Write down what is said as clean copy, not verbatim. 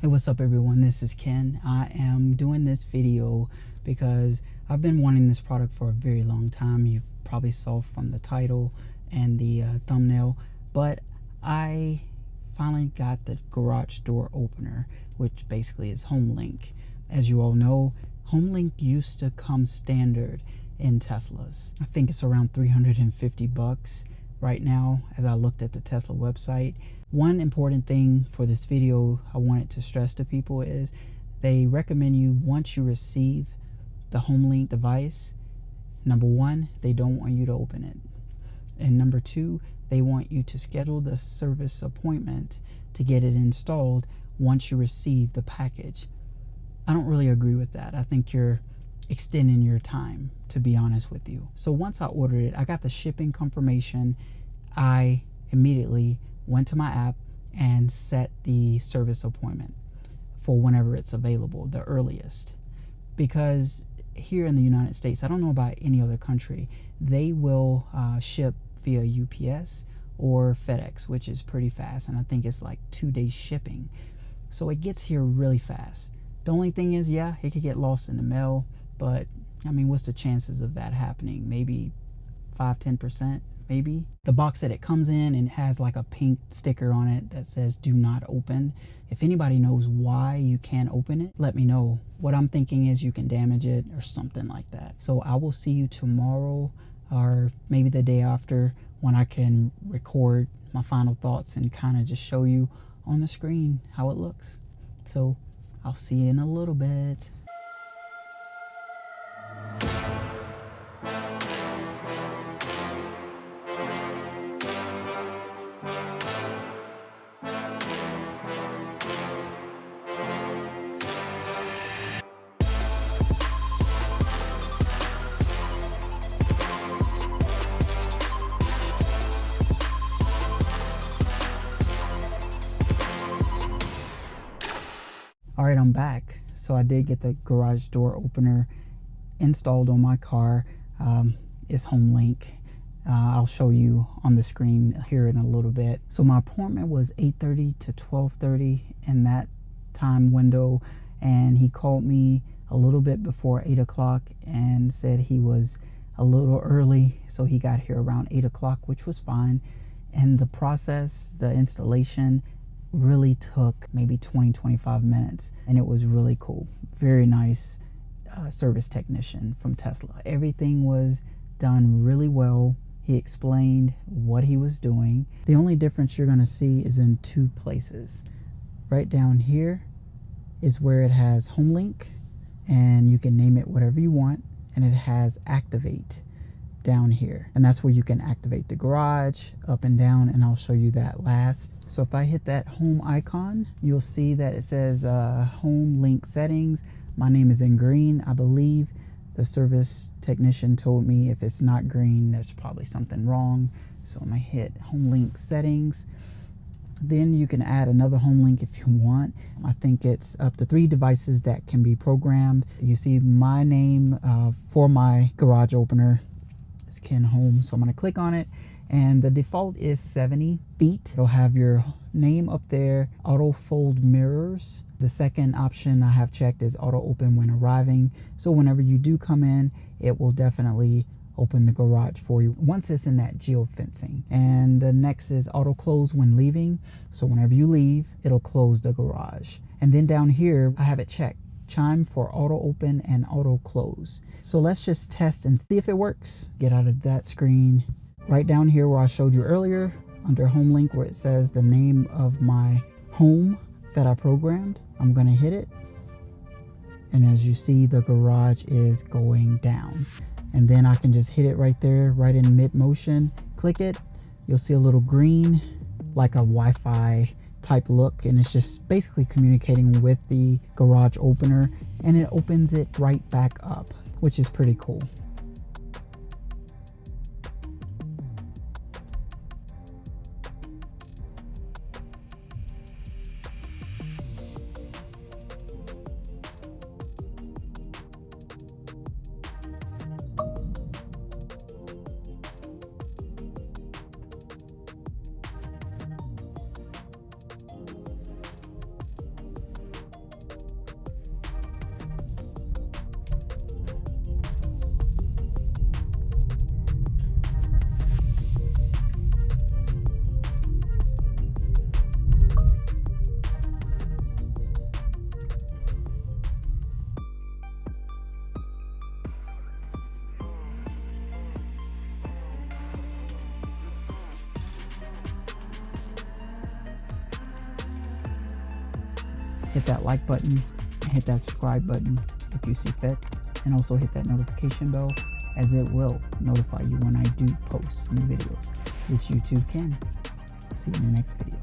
Hey, what's up everyone? This is Ken. I am doing this video because I've been wanting this product for a very long time. You probably saw from the title and the thumbnail, but I finally got the garage door opener, which basically is HomeLink. As you all know, HomeLink used to come standard in Teslas. I think it's around 350 bucks right now as I looked at the Tesla website. One important thing for this video I wanted to stress to people is they recommend you, once you receive the HomeLink device, number one, they don't want you to open it. And number two, they want you to schedule the service appointment to get it installed once you receive the package. I don't really agree with that. I think you're extending your time, to be honest with you. So once I ordered it, I got the shipping confirmation. I immediately went to my app and set the service appointment for whenever it's available, the earliest. Because here in the United States, I don't know about any other country, they will ship via UPS or FedEx, which is pretty fast, and I think it's like 2 days shipping. So it gets here really fast. The only thing is, yeah, it could get lost in the mail, but I mean, what's the chances of that happening? Maybe 5-10%. Maybe. The box that it comes in and has like a pink sticker on it that says do not open. If anybody knows why you can't open it, let me know. What I'm thinking is you can damage it or something like that. So I will see you tomorrow or maybe the day after when I can record my final thoughts and kind of just show you on the screen how it looks. So I'll see you in a little bit. All right, I'm back. So I did get the garage door opener installed on my car. It's HomeLink. I'll show you on the screen here in a little bit. So my appointment was 8:30 to 12:30 in that time window, and he called me a little bit before 8 o'clock and said he was a little early, so he got here around 8 o'clock, which was fine. And the process, the installation, really took maybe 20-25 minutes, and it was really cool. Very nice service technician from Tesla. Everything was done really well. He explained what he was doing. The only difference you're going to see is in two places. Right down here is where it has HomeLink, and you can name it whatever you want, and it has Activate down here, and that's where you can activate the garage up and down, and I'll show you that last. So if I hit that home icon, you'll see that it says HomeLink settings. My name is in green. I believe the service technician told me if it's not green, there's probably something wrong. So I'm gonna hit HomeLink settings. Then you can add another HomeLink if you want. I think it's up to 3 devices that can be programmed. You see my name for my garage opener. It's Ken Home, so I'm going to click on it, and the default is 70 feet. It'll have your name up there, auto fold mirrors. The second option I have checked is auto open when arriving, so whenever you do come in, it will definitely open the garage for you once it's in that geofencing. And the next is auto close when leaving, so whenever you leave, it'll close the garage. And then down here I have it checked, chime for auto open and auto close. So let's just test and see if it works. Get out of that screen. Right down here where I showed you earlier, under HomeLink, where it says the name of my home that I programmed, I'm gonna hit it. And as you see, the garage is going down. And then I can just hit it right there, right in mid motion, click it. You'll see a little green, like a Wi-Fi type look, and it's just basically communicating with the garage opener, and it opens it right back up, which is pretty cool. hit that like button and hit that subscribe button if you see fit, and also hit that notification bell, as it will notify you when I do post new videos. This YouTube can. See you in the next video.